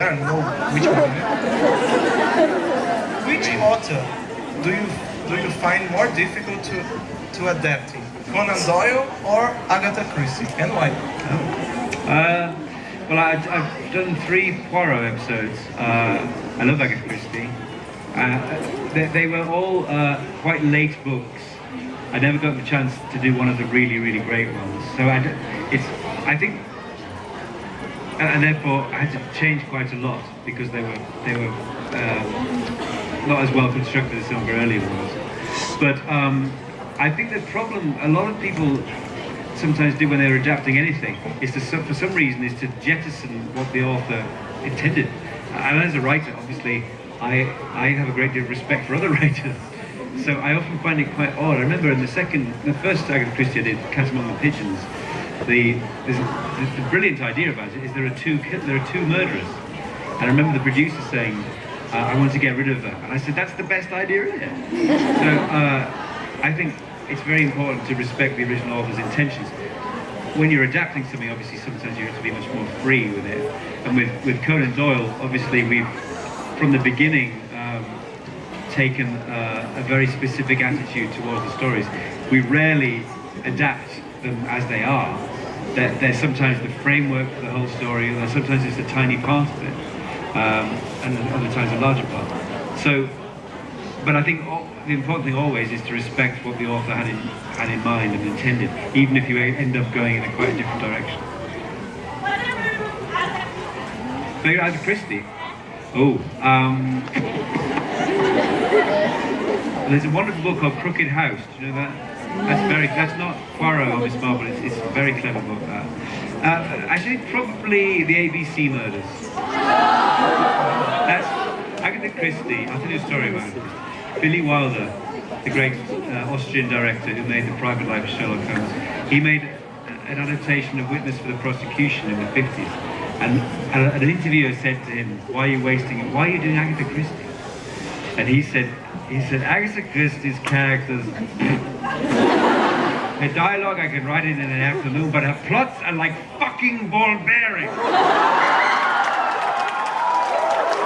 I don't know which one. Which author do you find more difficult to adapt? Conan Doyle or Agatha Christie, and why? Well, I've done 3 Poirot episodes. I love Agatha Christie. They were all quite late books. I never got the chance to do one of the really, really great ones. So I think, and therefore I had to change quite a lot because they were not as well constructed as some of the earlier ones. But I think the problem a lot of people sometimes do when they're adapting anything is to, for some reason, is to jettison what the author intended. And as a writer, obviously, I have a great deal of respect for other writers. So I often find it quite odd. I remember in the first Agatha Christie I did, Cat Among the Pigeons, the brilliant idea about it is there are two murderers. And I remember the producer saying, I want to get rid of her. And I said, that's the best idea in it. So I think it's very important to respect the original author's intentions. When you're adapting something, obviously sometimes you have to be much more free with it. And with Conan Doyle, obviously we've, from the beginning, taken a very specific attitude towards the stories. We rarely adapt them as they are. They're sometimes the framework for the whole story, and sometimes it's a tiny part of it, and other times a larger part. So, but I think the important thing always is to respect what the author had in mind and intended, even if you end up going in a quite different direction. Favorite Agatha Christie? There's a wonderful book called Crooked House. Do you know that? That's not Poirot or Miss Marple. It's a very clever book. Actually, probably the ABC Murders. That's Agatha Christie. I'll tell you a story about it. Billy Wilder, the great Austrian director who made The Private Life of Sherlock Holmes, he made an adaptation of Witness for the Prosecution in the 50s. And an interviewer said to him, "Why are you wasting it? Why are you doing Agatha Christie?" And he said, Agatha Christie's characters, her dialogue I can write it in an afternoon, but her plots are like fucking ball bearings.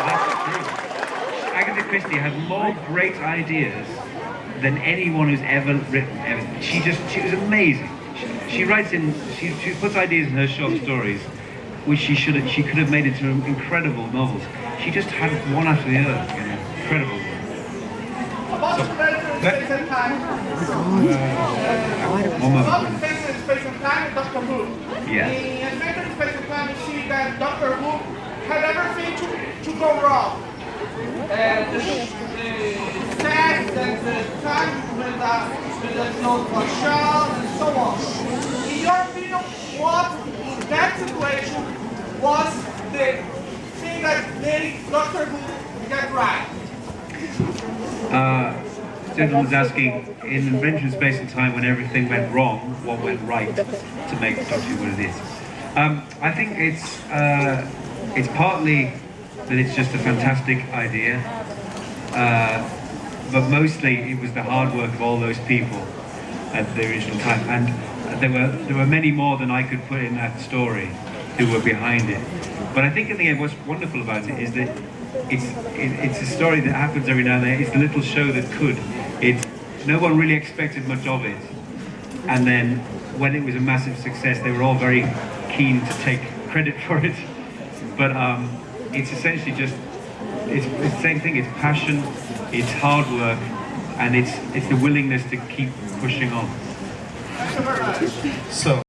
That's true. Agatha Christie had more great ideas than anyone who's ever written. She was amazing. She puts ideas in her short stories, which she could have made into incredible novels. She just had one after the other, you know, incredible. About the space and time. About the space and time, Doctor Who. Yeah. In Adventure in Space and Time, you see that Doctor Who had everything to go wrong. The sex and the time when the nose was shot and so on. In your opinion, what in that situation was the thing that made Doctor Who get right? Gentleman's asking, in Adventure in Space and Time, when everything went wrong, what went right to make Doctor Who what it is? I think it's partly that it's just a fantastic idea, but mostly it was the hard work of all those people at the original time, and there were many more than I could put in that story who were behind it. But I think in the end, what's wonderful about it is that it's a story that happens every now and then. It's the little show that could. No one really expected much of it, and then when it was a massive success, they were all very keen to take credit for it. But it's essentially just it's the same thing. It's passion, it's hard work, and it's the willingness to keep pushing on. So.